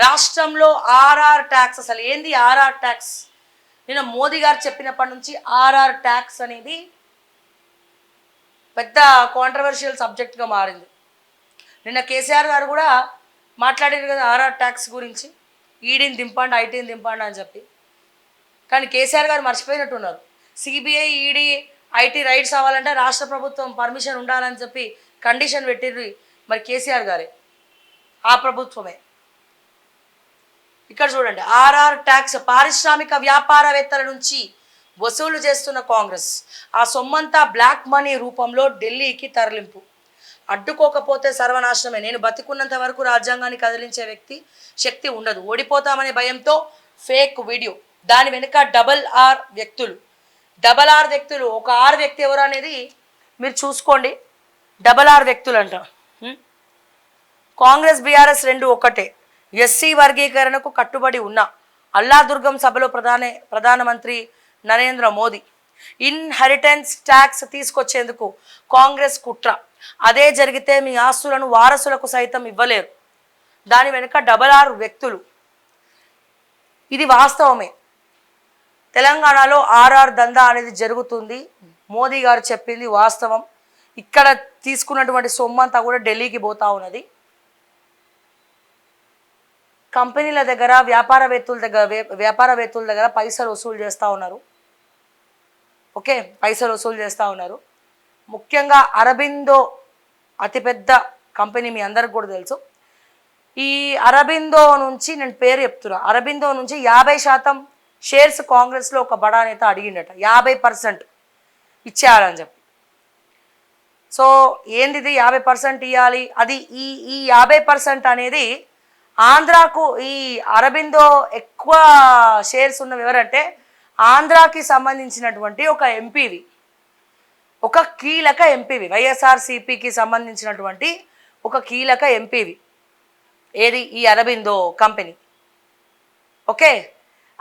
రాష్ట్రంలో RR tax, అసలు ఏంది ఆర్ఆర్ ట్యాక్స్? నిన్న మోదీ గారు చెప్పినప్పటి నుంచి ఆర్ఆర్ ట్యాక్స్ అనేది పెద్ద కాంట్రవర్షియల్ సబ్జెక్ట్గా మారింది. నిన్న కేసీఆర్ గారు కూడా మాట్లాడారు కదా ఆర్ఆర్ ట్యాక్స్ గురించి, ఈడీని దింపండి ఐటీని దింపండి అని చెప్పి. కానీ కేసీఆర్ గారు మర్చిపోయినట్టున్నారు. సిబిఐ ఈడీ ఐటీ రైట్స్ అవ్వాలంటే రాష్ట్ర ప్రభుత్వం పర్మిషన్ ఉండాలని చెప్పి కండిషన్ పెట్టిర్రు మరి కేసీఆర్ గారే, ఆ ప్రభుత్వమే. ఇక్కడ చూడండి, ఆర్ఆర్ ట్యాక్స్ పారిశ్రామిక వ్యాపారవేత్తల నుంచి వసూలు చేస్తున్న కాంగ్రెస్ ఆ సొమ్మంతా బ్లాక్ మనీ రూపంలో ఢిల్లీకి తరలింపు. అడ్డుకోకపోతే సర్వనాశనమే. నేను బతికున్నంత వరకు రాజ్యాంగాన్ని కదిలించే శక్తి ఉండదు. ఓడిపోతామనే భయంతో ఫేక్ వీడియో, దాని వెనుక డబల్ ఆర్ వ్యక్తులు. ఒక ఆర్ వ్యక్తి ఎవరు అనేది మీరు చూసుకోండి. డబల్ ఆర్ వ్యక్తులు అంట. కాంగ్రెస్ బీఆర్ఎస్ రెండు ఒకటే. ఎస్సీ వర్గీకరణకు కట్టుబడి ఉన్న అల్లాదుర్గం సభలో ప్రధానమంత్రి నరేంద్ర మోదీ ఇన్హెరిటెన్స్ ట్యాక్స్ తీసుకొచ్చేందుకు కాంగ్రెస్ కుట్ర. అదే జరిగితే మీ ఆస్తులను వారసులకు సైతం ఇవ్వలేరు. దాని వెనుక డబల్ ఆర్ వ్యక్తులు. ఇది వాస్తవమే. తెలంగాణలో ఆర్ఆర్ దందా అనేది జరుగుతుంది. మోదీ గారు చెప్పింది వాస్తవం. ఇక్కడ తీసుకున్నటువంటి సొమ్మంతా కూడా ఢిల్లీకి పోతా ఉన్నది. కంపెనీల దగ్గర వ్యాపారవేత్తల దగ్గర పైసలు వసూలు చేస్తూ ఉన్నారు. ఓకే, పైసలు వసూలు చేస్తూ ఉన్నారు. ముఖ్యంగా అరబిందో అతిపెద్ద కంపెనీ, మీ అందరికి కూడా తెలుసు. ఈ అరబిందో నుంచి, నేను పేరు చెప్తున్నా, అరబిందో నుంచి 50% షేర్స్ కాంగ్రెస్లో ఒక బడా నేత అడిగిండట. 50% ఇచ్చేయాలని చెప్పి. సో ఏంది 50% ఇవ్వాలి? అది ఈ 50% అనేది ఆంధ్రాకు, ఈ అరబిందో ఎక్కువ షేర్స్ ఉన్నవి ఎవరంటే ఆంధ్రాకి సంబంధించినటువంటి ఒక ఎంపీవి, ఒక కీలక ఎంపీవి, వైఎస్ఆర్సీపీకి సంబంధించినటువంటి ఒక కీలక ఎంపీవి. ఏది? ఈ అరబిందో కంపెనీ. ఓకే,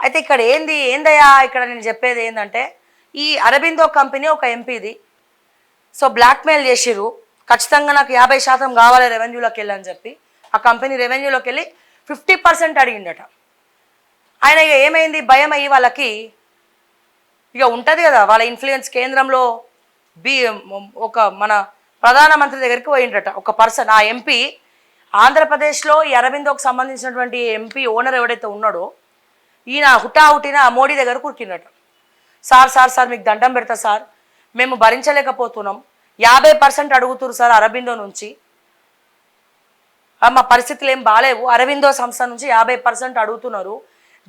అయితే ఇక్కడ ఏందయ్యా ఇక్కడ నేను చెప్పేది ఏంటంటే, ఈ అరబిందో కంపెనీ ఒక ఎంపీది. సో బ్లాక్మెయిల్ చేసిర్రు, ఖచ్చితంగా నాకు 50% కావాలి రెవెన్యూలోకి వెళ్ళని చెప్పి. ఆ కంపెనీ రెవెన్యూలోకి వెళ్ళి 50% అడిగిండట. ఆయన ఇక ఏమైంది, భయం అయ్యి వాళ్ళకి ఇక ఉంటుంది కదా వాళ్ళ ఇన్ఫ్లుయెన్స్, కేంద్రంలో ఒక మన ప్రధానమంత్రి దగ్గరికి పోయిండట ఒక పర్సన్. ఆ ఎంపీ ఆంధ్రప్రదేశ్లో ఈ అరబిందోకి సంబంధించినటువంటి ఎంపీ ఓనర్ ఎవడైతే ఉన్నాడో ఈయన హుటాహుటిన మోడీ దగ్గర కూర్చున్నట. సార్ మీకు దండం పెడతా సార్, మేము భరించలేకపోతున్నాం, 50% అడుగుతున్నారు సార్ అరబిందో నుంచి, మా పరిస్థితులు ఏం బాగాలేవు, అరబిందో సంస్థ నుంచి 50% అడుగుతున్నారు,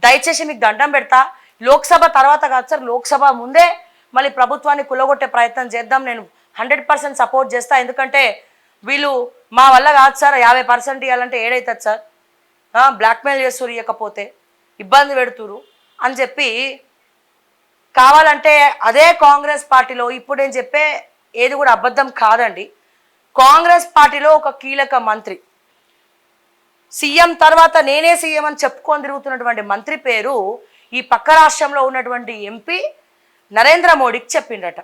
దయచేసి మీకు దండం పెడతా, లోక్సభ తర్వాత కాదు సార్, లోక్సభ ముందే మళ్ళీ ప్రభుత్వాన్ని కుల్లగొట్టే ప్రయత్నం చేద్దాం, నేను 100% సపోర్ట్ చేస్తా, ఎందుకంటే వీళ్ళు మా వల్ల కాదు సార్, 50% ఇవ్వాలంటే ఏడవుతుంది సార్, బ్లాక్మెయిల్ చేస్తున్నారు, ఇవ్వకపోతే ఇబ్బంది పెడుతురు అని చెప్పి. కావాలంటే అదే కాంగ్రెస్ పార్టీలో, ఇప్పుడు నేను చెప్పే ఏది కూడా అబద్ధం కాదండి, కాంగ్రెస్ పార్టీలో ఒక కీలక మంత్రి, సీఎం తర్వాత నేనే సీఎం అని చెప్పుకొని తిరుగుతున్నటువంటి మంత్రి పేరు ఈ పక్క రాష్ట్రంలో ఉన్నటువంటి ఎంపీ నరేంద్ర మోడీకి చెప్పిండట.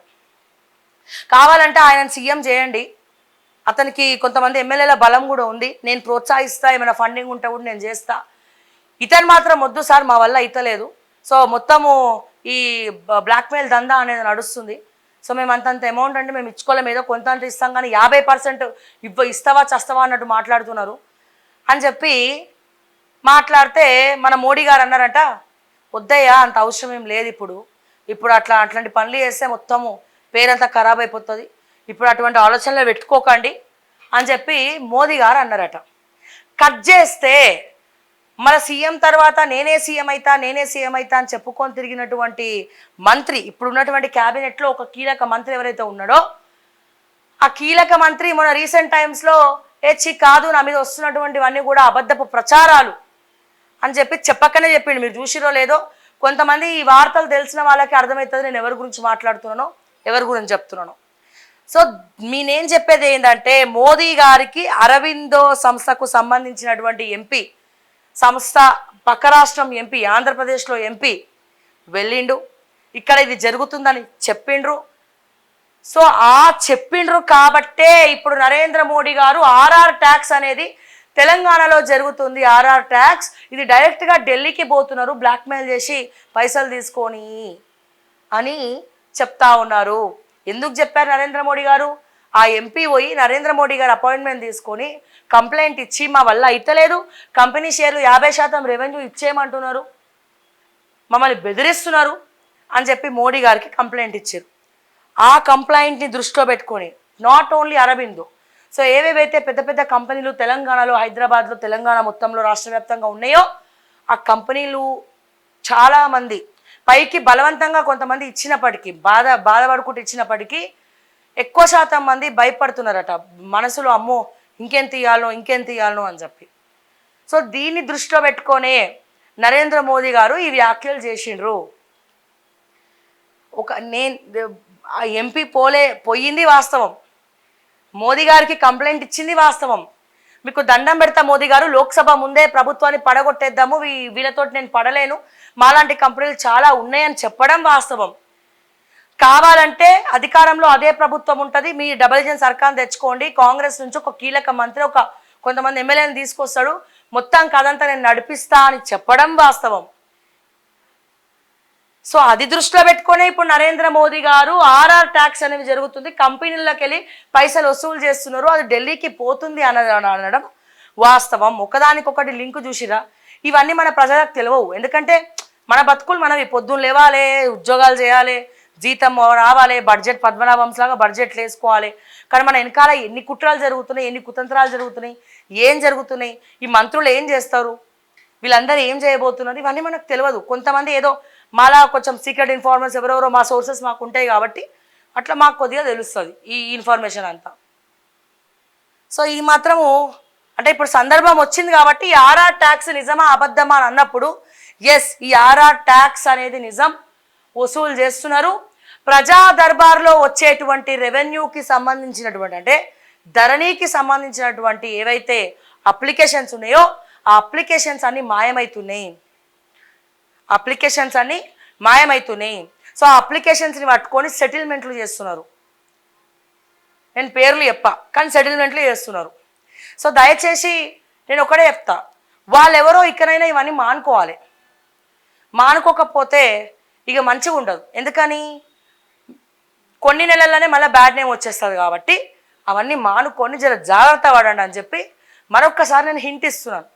కావాలంటే ఆయన సీఎం చేయండి, అతనికి కొంతమంది ఎమ్మెల్యేల బలం కూడా ఉంది, నేను ప్రోత్సహిస్తా, ఏమైనా ఫండింగ్ ఉంటే కూడా నేను చేస్తా, ఇతను మాత్రం వద్దు సార్ మా వల్ల ఇతలేదు, సో మొత్తము ఈ బ్లాక్మెయిల్ దందా అనేది నడుస్తుంది, సో మేము అంతంత అమౌంట్ అంటే మేము ఇచ్చుకోలేము, ఏదో కొంత అంటే ఇస్తాం కానీ 50% ఇస్తావా చస్తావా అన్నట్టు మాట్లాడుతున్నారు అని చెప్పి మాట్లాడితే మన మోడీ గారు అన్నారట, వద్దయ్యా అంత అవసరం ఏం లేదు, ఇప్పుడు అట్లాంటి పనులు చేస్తే మొత్తము పేరంతా ఖరాబ్ అయిపోతుంది, ఇప్పుడు అటువంటి ఆలోచనలు పెట్టుకోకండి అని చెప్పి మోదీ గారు అన్నారట. కట్ చేస్తే మన సీఎం తర్వాత నేనే సీఎం అవుతా అని చెప్పుకొని తిరిగినటువంటి మంత్రి, ఇప్పుడు ఉన్నటువంటి క్యాబినెట్లో ఒక కీలక మంత్రి ఎవరైతే ఉన్నాడో ఆ కీలక మంత్రి మన రీసెంట్ టైమ్స్లో కాదు నా మీద వస్తున్నటువంటివన్నీ కూడా అబద్ధపు ప్రచారాలు అని చెప్పి చెప్పకనే చెప్పిండు. మీరు చూసిరో లేదో, కొంతమంది ఈ వార్తలు తెలిసిన వాళ్ళకి అర్థమవుతుంది నేను ఎవరి గురించి మాట్లాడుతున్నానో, ఎవరి గురించి చెప్తున్నానో. సో నేనేం చెప్పేది ఏంటంటే, మోదీ గారికి అరబిందో సంస్థకు సంబంధించినటువంటి ఎంపీ, సంస్థ పక్క రాష్ట్రం ఎంపీ, ఆంధ్రప్రదేశ్లో ఎంపీ వెళ్ళిండు, ఇక్కడ ఇది జరుగుతుందని చెప్పిండ్రు. సో చెప్పిండ్రు కాబట్టే ఇప్పుడు నరేంద్ర మోడీ గారు ఆర్ఆర్ ట్యాక్స్ అనేది తెలంగాణలో జరుగుతుంది ఆర్ఆర్ ట్యాక్స్, ఇది డైరెక్ట్గా ఢిల్లీకి పోతున్నారు బ్లాక్మెయిల్ చేసి పైసలు తీసుకొని అని చెప్తా ఉన్నారు. ఎందుకు చెప్పారు నరేంద్ర మోడీ గారు? ఆ ఎంపీ పోయి నరేంద్ర మోడీ గారు అపాయింట్మెంట్ తీసుకొని కంప్లైంట్ ఇచ్చి మా వల్ల అయితలేదు, కంపెనీ షేర్లు 50% రెవెన్యూ ఇచ్చేయమంటున్నారు, మమ్మల్ని బెదిరిస్తున్నారు అని చెప్పి మోడీ గారికి కంప్లైంట్ ఇచ్చారు. ఆ కంప్లైంట్ని దృష్టిలో పెట్టుకొని నాట్ ఓన్లీ అరబిందో, సో ఏవేవైతే పెద్ద పెద్ద కంపెనీలు తెలంగాణలో, హైదరాబాద్లో, తెలంగాణ మొత్తంలో రాష్ట్ర వ్యాప్తంగా ఉన్నాయో ఆ కంపెనీలు చాలామంది పైకి బలవంతంగా కొంతమంది ఇచ్చినప్పటికీ, బాధపడుకుంటూ ఇచ్చినప్పటికీ ఎక్కువ శాతం మంది భయపడుతున్నారట మనసులో, అమ్మో ఇంకేం తీయాలనో అని చెప్పి. సో దీన్ని దృష్టిలో పెట్టుకొనే నరేంద్ర మోదీ గారు ఈ వ్యాఖ్యలు చేసిండ్రు. ఆ ఎంపీ పోయింది వాస్తవం, మోదీ గారికి కంప్లైంట్ ఇచ్చింది వాస్తవం. మీకు దండం పెడతా మోదీ గారు, లోక్సభ ముందే ప్రభుత్వాన్ని పడగొట్టేద్దాము, వీళ్ళతో నేను పడలేను, మాలాంటి కంపెనీలు చాలా ఉన్నాయని చెప్పడం వాస్తవం. కావాలంటే అధికారంలో అదే ప్రభుత్వం ఉంటుంది, మీ డబుల్ ఇంజిన్ సర్కార్ తెచ్చుకోండి, కాంగ్రెస్ నుంచి ఒక కీలక మంత్రి, కొంతమంది ఎమ్మెల్యేని తీసుకొస్తాడు, మొత్తం కదంతా నేను నడిపిస్తా అని చెప్పడం వాస్తవం. సో అది దృష్టిలో పెట్టుకునే ఇప్పుడు నరేంద్ర మోదీ గారు ఆర్ఆర్ ట్యాక్స్ అనేది జరుగుతుంది, కంపెనీలకు వెళ్ళి పైసలు వసూలు చేస్తున్నారు, అది ఢిల్లీకి పోతుంది అనడం వాస్తవం. ఒకదానికొకటి లింకు చూసిరా? ఇవన్నీ మన ప్రజలకు తెలియవు, ఎందుకంటే మన బతుకులు మనవి, పొద్దున్న లేవాలి, ఉద్యోగాలు చేయాలి, జీతం రావాలి, బడ్జెట్ పద్మనాభంలాగా బడ్జెట్లు వేసుకోవాలి. కానీ మన వెనకాల ఎన్ని కుట్రలు జరుగుతున్నాయి, ఎన్ని కుతంత్రాలు జరుగుతున్నాయి, ఏం జరుగుతున్నాయి, ఈ మంత్రులు ఏం చేస్తారు, వీళ్ళందరూ ఏం చేయబోతున్నారు, ఇవన్నీ మనకు తెలియదు. కొంతమంది ఏదో మాలా కొంచెం సీక్రెట్ ఇన్ఫర్మేషన్ ఎవరెవరో మా సోర్సెస్ మాకు ఉంటాయి కాబట్టి అట్లా మాకు కొద్దిగా తెలుస్తుంది ఈ ఇన్ఫర్మేషన్ అంతా. సో ఇది మాత్రము అంటే ఇప్పుడు సందర్భం వచ్చింది కాబట్టి ఈ ఆర్ఆర్ ట్యాక్స్ నిజమా అబద్ధమా అని అన్నప్పుడు ఎస్, ఈ ఆర్ఆర్ ట్యాక్స్ అనేది నిజం, వసూలు చేస్తున్నారు. ప్రజా దర్బార్లో వచ్చేటువంటి రెవెన్యూకి సంబంధించినటువంటి, అంటే ధరణికి సంబంధించినటువంటి ఏవైతే అప్లికేషన్స్ ఉన్నాయో ఆ అప్లికేషన్స్ అన్ని మాయమవుతున్నాయి. సో ఆ అప్లికేషన్స్ని పట్టుకొని సెటిల్మెంట్లు చేస్తున్నారు. నేను పేర్లు చెప్పా కానీ సెటిల్మెంట్లు చేస్తున్నారు. సో దయచేసి నేను ఒకటే చెప్తా, వాళ్ళెవరో ఇకనైనా ఇవన్నీ మానుకోవాలి. మానుకోకపోతే ఇక మంచిగా ఉండదు. ఎందుకని కొన్ని నెలల్లోనే మళ్ళీ బ్యాడ్ నేమ్ వచ్చేస్తుంది కాబట్టి అవన్నీ మానుకొని జర జాగ్రత్త పడండి అని చెప్పి మరొక్కసారి నేను హింట్ ఇస్తున్నాను.